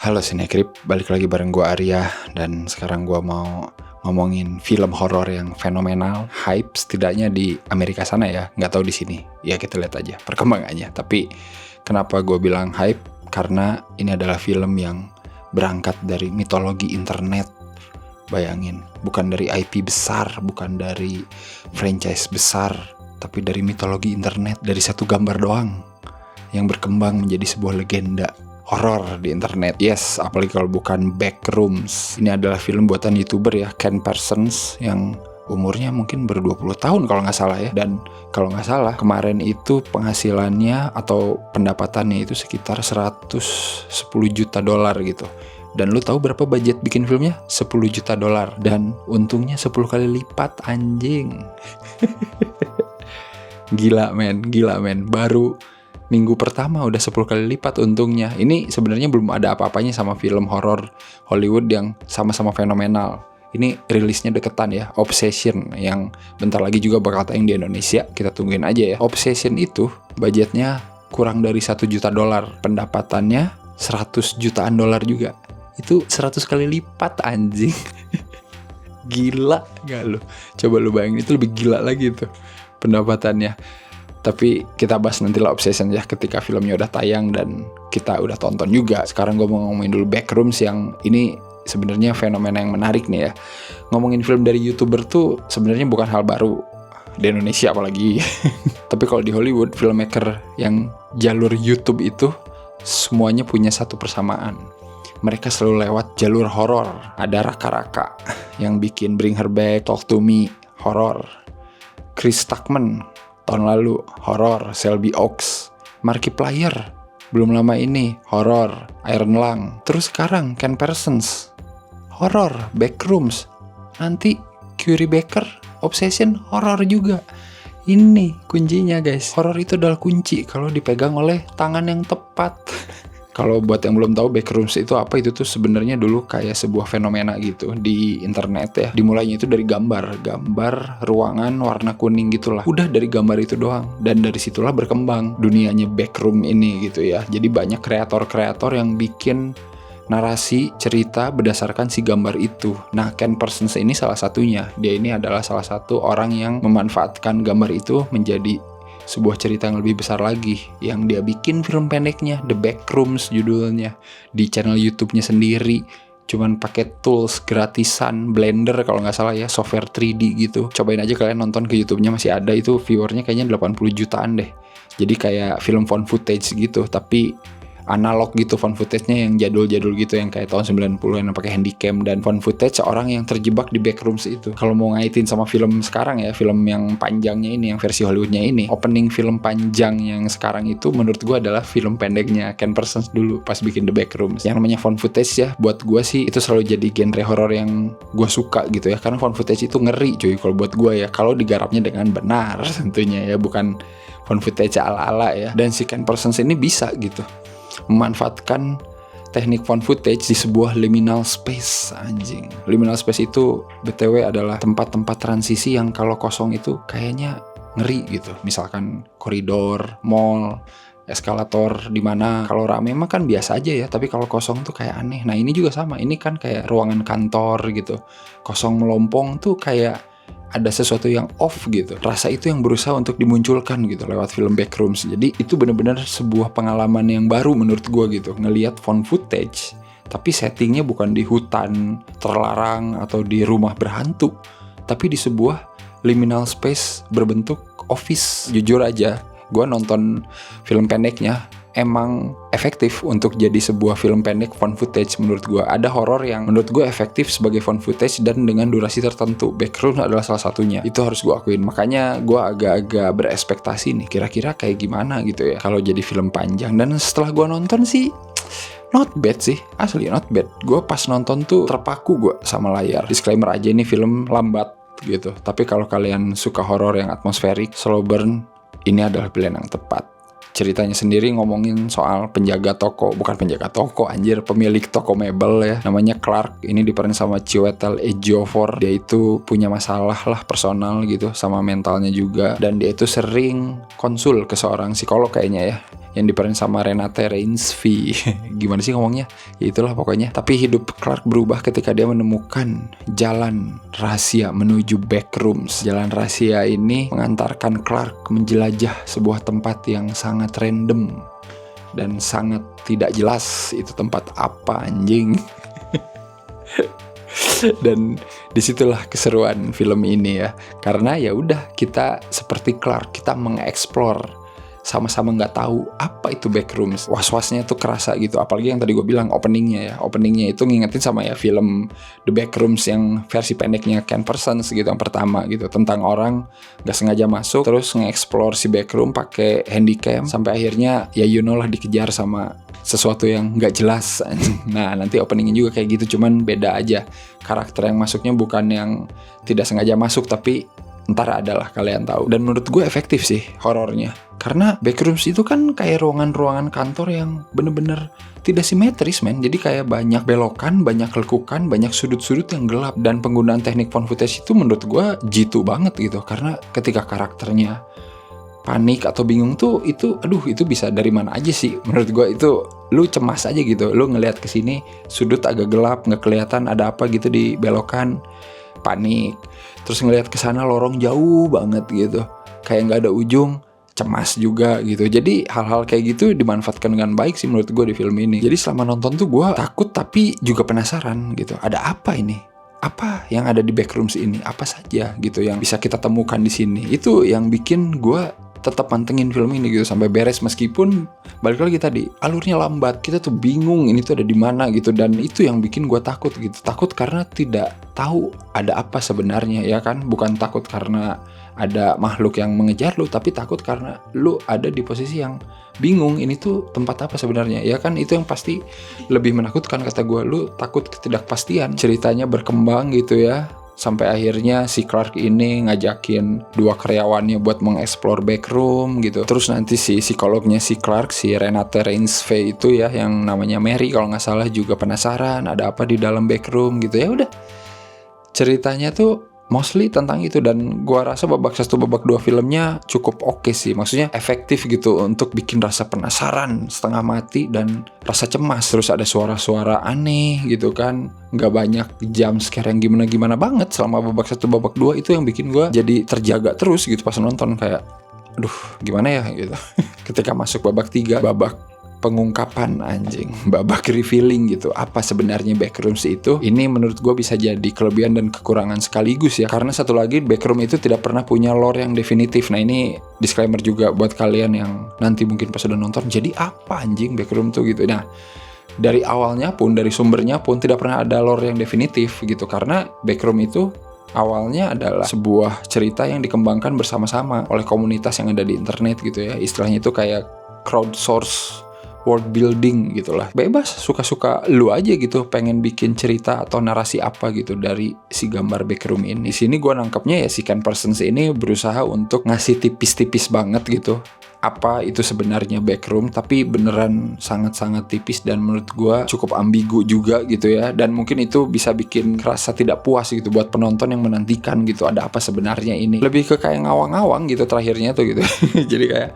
Halo Sinekrip, balik lagi bareng gue Arya. Dan sekarang gue mau ngomongin film horor yang fenomenal, hype setidaknya di Amerika sana ya. Nggak tahu di sini, ya kita lihat aja perkembangannya. Tapi kenapa gue bilang hype? Karena ini adalah film yang berangkat dari mitologi internet. Bayangin, bukan dari IP besar, bukan dari franchise besar, tapi dari mitologi internet, dari satu gambar doang yang berkembang menjadi sebuah legenda horor di internet. Yes, apalagi kalau bukan Backrooms. Ini adalah film buatan YouTuber ya, Ken Parsons, yang umurnya mungkin baru 20 tahun kalau nggak salah ya. Dan kalau nggak salah kemarin itu penghasilannya atau pendapatannya itu sekitar 110 juta dolar gitu. Dan lu tahu berapa budget bikin filmnya? 10 juta dolar. Dan untungnya 10 kali lipat, anjing. Gila men. Baru minggu pertama udah 10 kali lipat untungnya. Ini sebenarnya belum ada apa-apanya sama film horor Hollywood yang sama-sama fenomenal. Ini rilisnya deketan ya, Obsession, yang bentar lagi juga bakal tayang di Indonesia. Kita tungguin aja ya. Obsession itu budgetnya kurang dari 1 juta dolar. Pendapatannya 100 jutaan dolar juga. Itu 100 kali lipat, anjing. Gila gak lu? Coba lu bayangin, itu lebih gila lagi tuh pendapatannya. Tapi kita bahas nanti lah Obsession ya ketika filmnya udah tayang dan kita udah tonton juga. Sekarang gue mau ngomongin dulu Backrooms, yang ini sebenarnya fenomena yang menarik nih ya. Ngomongin film dari YouTuber tuh sebenarnya bukan hal baru di Indonesia apalagi. Tapi kalau di Hollywood, filmmaker yang jalur YouTube itu semuanya punya satu persamaan. Mereka selalu lewat jalur horor. Ada Raka-Raka yang bikin Bring Her Back, Talk to Me, horor. Chris Stuckman tahun lalu, horor. Shelby Oaks, Markiplier belum lama ini, horor. Iron Lung. Terus sekarang Ken Parsons, horor. Backrooms. Nanti Curry Baker, Obsession, horor juga. Ini kuncinya guys. Horor itu adalah kunci kalau dipegang oleh tangan yang tepat. Kalau buat yang belum tahu Backrooms itu apa, itu tuh sebenarnya dulu kayak sebuah fenomena gitu di internet ya. Dimulainya itu dari gambar ruangan warna kuning gitulah. Udah dari gambar itu doang, dan dari situlah berkembang dunianya Backroom ini gitu ya. Jadi banyak kreator-kreator yang bikin narasi cerita berdasarkan si gambar itu. Nah, Ken Parsons ini salah satunya. Dia ini adalah salah satu orang yang memanfaatkan gambar itu menjadi sebuah cerita yang lebih besar lagi, yang dia bikin film pendeknya, The Backrooms judulnya, di channel YouTube-nya sendiri. Cuman pakai tools gratisan, Blender kalau nggak salah ya, software 3D gitu. Cobain aja kalian nonton ke YouTube-nya, masih ada itu, viewernya kayaknya 80 jutaan deh. Jadi kayak film found footage gitu, tapi analog gitu found footage-nya, yang jadul-jadul gitu, yang kayak tahun 90-an yang pakai handycam, dan found footage orang yang terjebak di Backrooms itu. Kalau mau ngaitin sama film sekarang ya, film yang panjangnya ini, yang versi Hollywoodnya ini, opening film panjang yang sekarang itu menurut gue adalah film pendeknya Ken Parsons dulu pas bikin The Backrooms. Yang namanya found footage ya, buat gue sih itu selalu jadi genre horor yang gue suka gitu ya, karena found footage itu ngeri cuy kalau buat gue ya, kalau digarapnya dengan benar tentunya ya, bukan found footage ala-ala ya. Dan si Ken Parsons ini bisa gitu memanfaatkan teknik found footage di sebuah liminal space, anjing. Liminal space itu BTW adalah tempat-tempat transisi yang kalau kosong itu kayaknya ngeri gitu. Misalkan koridor, mall, eskalator, dimana kalau rame mah kan biasa aja ya, tapi kalau kosong tuh kayak aneh. Nah ini juga sama, ini kan kayak ruangan kantor gitu, kosong melompong tuh kayak ada sesuatu yang off gitu. Rasa itu yang berusaha untuk dimunculkan gitu lewat film Backrooms. Jadi itu benar-benar sebuah pengalaman yang baru menurut gue gitu, ngelihat found footage tapi settingnya bukan di hutan terlarang atau di rumah berhantu, tapi di sebuah liminal space berbentuk office. Jujur aja, gue nonton film pendeknya emang efektif untuk jadi sebuah film pendek found footage menurut gue. Ada horor yang menurut gue efektif sebagai found footage dan dengan durasi tertentu. Backrooms adalah salah satunya. Itu harus gue akuin. Makanya gue agak-agak berespektasi nih, kira-kira kayak gimana gitu ya kalau jadi film panjang. Dan setelah gue nonton sih not bad sih, asli not bad. Gue pas nonton tuh terpaku gue sama layar. Disclaimer aja, ini film lambat gitu. Tapi kalau kalian suka horor yang atmosferik, slow burn, ini adalah pilihan yang tepat. Ceritanya sendiri ngomongin soal penjaga toko, bukan penjaga toko anjir, pemilik toko mebel ya, namanya Clark. Ini diperanin sama Chiwetel Ejiofor. Dia itu punya masalah lah personal gitu, sama mentalnya juga, dan dia itu sering konsul ke seorang psikolog kayaknya ya, yang diperanin sama Renate Reinsve. Gimana sih ngomongnya? Ya itulah pokoknya. Tapi hidup Clark berubah ketika dia menemukan jalan rahasia menuju backrooms. Jalan rahasia ini mengantarkan Clark menjelajah sebuah tempat yang sangat random dan sangat tidak jelas itu tempat apa anjing. Dan disitulah keseruan film ini ya, karena ya udah kita seperti Clark, kita mengeksplor sama-sama nggak tahu apa itu backrooms. Was-wasnya tuh kerasa gitu, apalagi yang tadi gue bilang openingnya itu ngingetin sama ya film The Backrooms yang versi pendeknya Ken Parsons gitu, yang pertama gitu, tentang orang nggak sengaja masuk terus nge-explore si backroom pakai handycam sampai akhirnya ya you know lah dikejar sama sesuatu yang nggak jelas. Nah nanti openingnya juga kayak gitu, cuman beda aja, karakter yang masuknya bukan yang tidak sengaja masuk tapi ntar adalah kalian tahu. Dan menurut gue efektif sih horornya, karena backrooms itu kan kayak ruangan-ruangan kantor yang bener-bener tidak simetris men. Jadi kayak banyak belokan, banyak lekukan, banyak sudut-sudut yang gelap. Dan penggunaan teknik found footage itu menurut gue jitu banget gitu, karena ketika karakternya panik atau bingung tuh itu bisa dari mana aja sih. Menurut gue itu lu cemas aja gitu, lu ngelihat ke sini sudut agak gelap, nggak kelihatan ada apa gitu di belokan, panik. Terus ngelihat ke sana lorong jauh banget gitu, kayak nggak ada ujung, cemas juga gitu. Jadi hal-hal kayak gitu dimanfaatkan dengan baik sih menurut gue di film ini. Jadi selama nonton tuh gue takut tapi juga penasaran gitu, ada apa ini? Apa yang ada di backrooms ini? Apa saja gitu yang bisa kita temukan di sini? Itu yang bikin gue tetap mantengin film ini gitu sampai beres, meskipun balik lagi tadi alurnya lambat, kita tuh bingung ini tuh ada di mana gitu. Dan itu yang bikin gue takut gitu, takut karena tidak tahu ada apa sebenarnya ya kan, bukan takut karena ada makhluk yang mengejar lu, tapi takut karena lu ada di posisi yang bingung ini tuh tempat apa sebenarnya ya kan. Itu yang pasti lebih menakutkan kata gue, lu takut ketidakpastian. Ceritanya berkembang gitu ya, sampai akhirnya si Clark ini ngajakin dua karyawannya buat mengeksplor backroom gitu. Terus nanti si psikolognya si Clark, si Renate Reinsve itu ya, yang namanya Mary kalau nggak salah, juga penasaran ada apa di dalam backroom gitu. Ya udah, ceritanya tuh mostly tentang itu. Dan gua rasa babak 1 babak 2 filmnya cukup oke sih, maksudnya efektif gitu untuk bikin rasa penasaran setengah mati dan rasa cemas. Terus ada suara-suara aneh gitu kan, nggak banyak jump scare yang gimana-gimana banget selama babak 1 babak 2. Itu yang bikin gua jadi terjaga terus gitu pas nonton, kayak aduh gimana ya gitu. Ketika masuk babak 3, babak pengungkapan anjing, babak revealing gitu, apa sebenarnya backrooms itu. Ini menurut gue bisa jadi kelebihan dan kekurangan sekaligus ya, karena satu lagi backroom itu tidak pernah punya lore yang definitif. Nah ini disclaimer juga buat kalian yang nanti mungkin pas udah nonton, jadi apa anjing backroom tuh gitu. Nah dari awalnya pun, dari sumbernya pun tidak pernah ada lore yang definitif gitu, karena backroom itu awalnya adalah sebuah cerita yang dikembangkan bersama-sama oleh komunitas yang ada di internet gitu ya. Istilahnya itu kayak crowdsource world building gitulah. Bebas, suka-suka lu aja gitu pengen bikin cerita atau narasi apa gitu dari si gambar backroom ini. Di sini gue nangkepnya ya si Ken Parsons ini berusaha untuk ngasih tipis-tipis banget gitu apa itu sebenarnya backroom, tapi beneran sangat-sangat tipis dan menurut gue cukup ambigu juga gitu ya. Dan mungkin itu bisa bikin rasa tidak puas gitu buat penonton yang menantikan gitu ada apa sebenarnya ini. Lebih ke kayak ngawang-ngawang gitu terakhirnya tuh gitu. Jadi kayak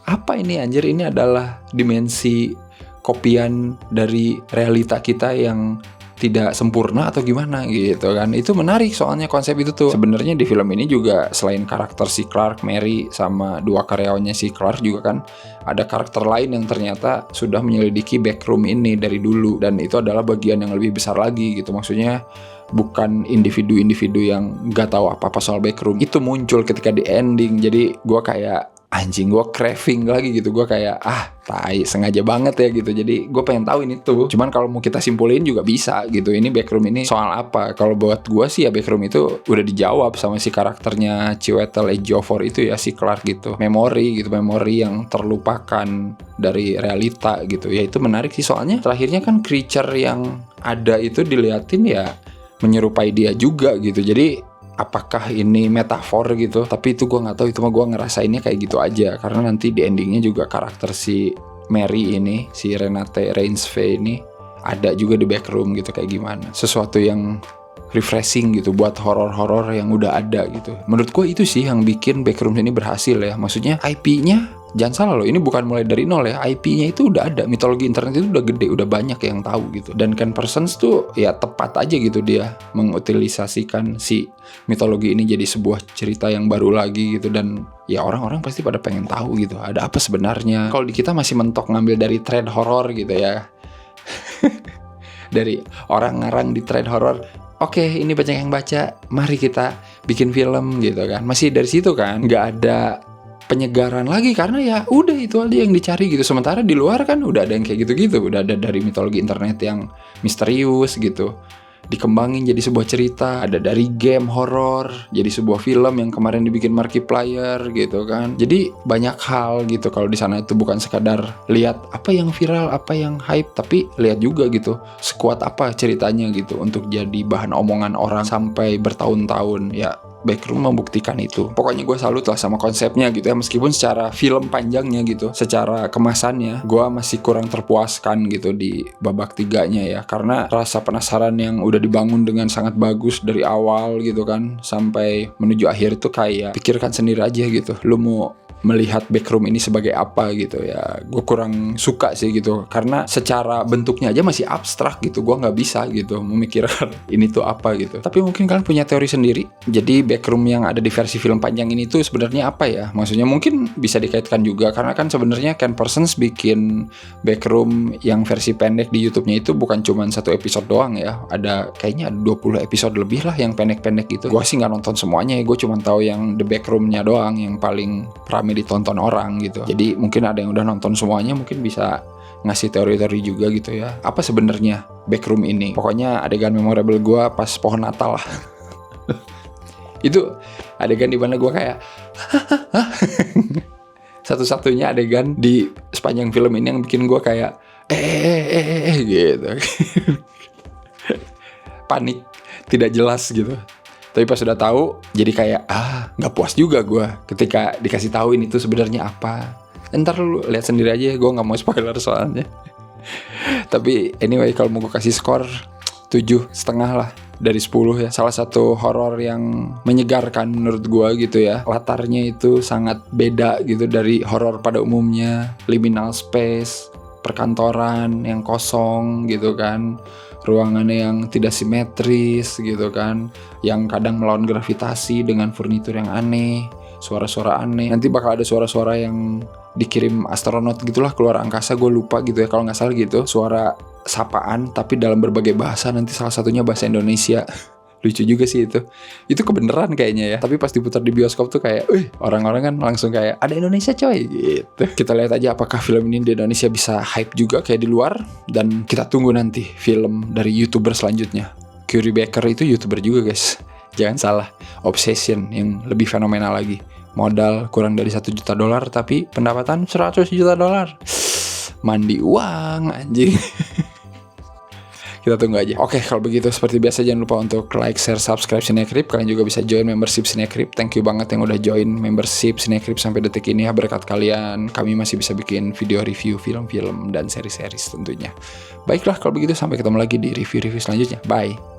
apa ini anjir, ini adalah dimensi kopian dari realita kita yang tidak sempurna atau gimana gitu kan. Itu menarik soalnya konsep itu tuh. Sebenarnya di film ini juga selain karakter si Clark, Mary sama dua karyawannya si Clark juga kan ada karakter lain yang ternyata sudah menyelidiki backroom ini dari dulu, dan itu adalah bagian yang lebih besar lagi gitu. Maksudnya bukan individu-individu yang gak tahu apa-apa soal backroom. Itu muncul ketika di ending. Jadi gue kayak anjing, gue craving lagi gitu. Gue kayak tai, sengaja banget ya gitu. Jadi gue pengen tahu ini tuh. Cuman kalau mau kita simpulin juga bisa gitu, ini backroom ini soal apa. Kalau buat gue sih ya backroom itu udah dijawab sama si karakternya Chiwetel Ejiofor itu ya, si Clark gitu. Memori gitu, memori yang terlupakan dari realita gitu. Ya itu menarik sih soalnya terakhirnya kan creature yang ada itu diliatin ya menyerupai dia juga gitu. Jadi apakah ini metafor gitu? Tapi itu gue nggak tahu. Itu mah gue ngerasainnya kayak gitu aja, karena nanti di endingnya juga karakter si Mary ini, si Renate Reinsve ini ada juga di backroom gitu, kayak gimana. Sesuatu yang refreshing gitu buat horor-horor yang udah ada gitu. Menurut gue itu sih yang bikin backroom ini berhasil ya. Maksudnya IP-nya jangan salah loh, ini bukan mulai dari nol ya. IP-nya itu udah ada, mitologi internet itu udah gede, udah banyak yang tahu gitu. Dan Ken Parsons tuh ya tepat aja gitu dia mengutilisasikan si mitologi ini jadi sebuah cerita yang baru lagi gitu. Dan ya orang-orang pasti pada pengen tahu gitu, ada apa sebenarnya. Kalau di kita masih mentok ngambil dari thread horror gitu ya. Dari orang ngarang di thread horror, oke, ini banyak yang baca, mari kita bikin film gitu kan. Masih dari situ kan, nggak ada penyegaran lagi karena ya udah itu aja yang dicari gitu. Sementara di luar kan udah ada yang kayak gitu-gitu, udah ada dari mitologi internet yang misterius gitu, dikembangin jadi sebuah cerita, ada dari game horor jadi sebuah film yang kemarin dibikin Markiplier gitu kan. Jadi banyak hal gitu kalau di sana itu bukan sekadar lihat apa yang viral, apa yang hype, tapi lihat juga gitu sekuat apa ceritanya gitu untuk jadi bahan omongan orang sampai bertahun-tahun. Ya Backroom membuktikan itu. Pokoknya gue salut lah sama konsepnya gitu ya. Meskipun secara film panjangnya gitu, secara kemasannya gue masih kurang terpuaskan gitu di babak 3-nya ya. Karena rasa penasaran yang udah dibangun dengan sangat bagus dari awal gitu kan, sampai menuju akhir itu kayak pikirkan sendiri aja gitu, lu mau melihat Backroom ini sebagai apa gitu ya. Gue kurang suka sih gitu, karena secara bentuknya aja masih abstrak gitu. Gue nggak bisa gitu memikirkan ini tuh apa gitu. Tapi mungkin kalian punya teori sendiri. Jadi Backroom yang ada di versi film panjang ini tuh sebenarnya apa ya? Maksudnya mungkin bisa dikaitkan juga, karena kan sebenarnya Ken Parsons bikin Backroom yang versi pendek di YouTube-nya itu bukan cuma 1 episode doang ya. Ada kayaknya 20 episode lebih lah yang pendek-pendek gitu. Gue sih nggak nonton semuanya ya. Gue cuma tahu yang The Backroom-nya doang yang paling rame ditonton orang gitu. Jadi mungkin ada yang udah nonton semuanya, mungkin bisa ngasih teori-teori juga gitu ya. Apa sebenarnya Backroom ini? Pokoknya adegan memorable gue pas pohon Natal lah. Itu adegan di mana gue kayak satu-satunya adegan di sepanjang film ini yang bikin gue kayak gitu. Panik, tidak jelas gitu. Tapi pas sudah tahu, jadi kayak nggak puas juga gue ketika dikasih tahu ini tuh sebenarnya apa. Ntar lu lihat sendiri aja, gue nggak mau spoiler soalnya. Tapi anyway, kalau mau gue kasih skor 7,5 lah dari 10 ya. Salah satu horor yang menyegarkan menurut gue gitu ya. Latarnya itu sangat beda gitu dari horor pada umumnya. Liminal space, perkantoran yang kosong gitu kan, ruangannya yang tidak simetris gitu kan, yang kadang melawan gravitasi dengan furnitur yang aneh, suara-suara aneh. Nanti bakal ada suara-suara yang dikirim astronot gitulah keluar angkasa, gue lupa gitu ya kalau nggak salah gitu. Suara sapaan tapi dalam berbagai bahasa, nanti salah satunya bahasa Indonesia. Lucu juga sih itu. Itu kebenaran kayaknya ya. Tapi pas diputar di bioskop tuh kayak, orang-orang kan langsung kayak, ada Indonesia coy gitu. Kita lihat aja apakah film ini di Indonesia bisa hype juga kayak di luar. Dan kita tunggu nanti film dari YouTuber selanjutnya. Curie Baker itu YouTuber juga guys, jangan salah. Obsession yang lebih fenomenal lagi. Modal kurang dari $1 juta, tapi pendapatan $100 juta. Mandi uang anjing. Kita tunggu aja. Oke, kalau begitu seperti biasa jangan lupa untuk like, share, subscribe Cinecrip. Kalian juga bisa join membership Cinecrip. Thank you banget yang udah join membership Cinecrip sampai detik ini ya. Berkat kalian kami masih bisa bikin video review film-film dan seri-seri tentunya. Baiklah kalau begitu, sampai ketemu lagi di review-review selanjutnya. Bye.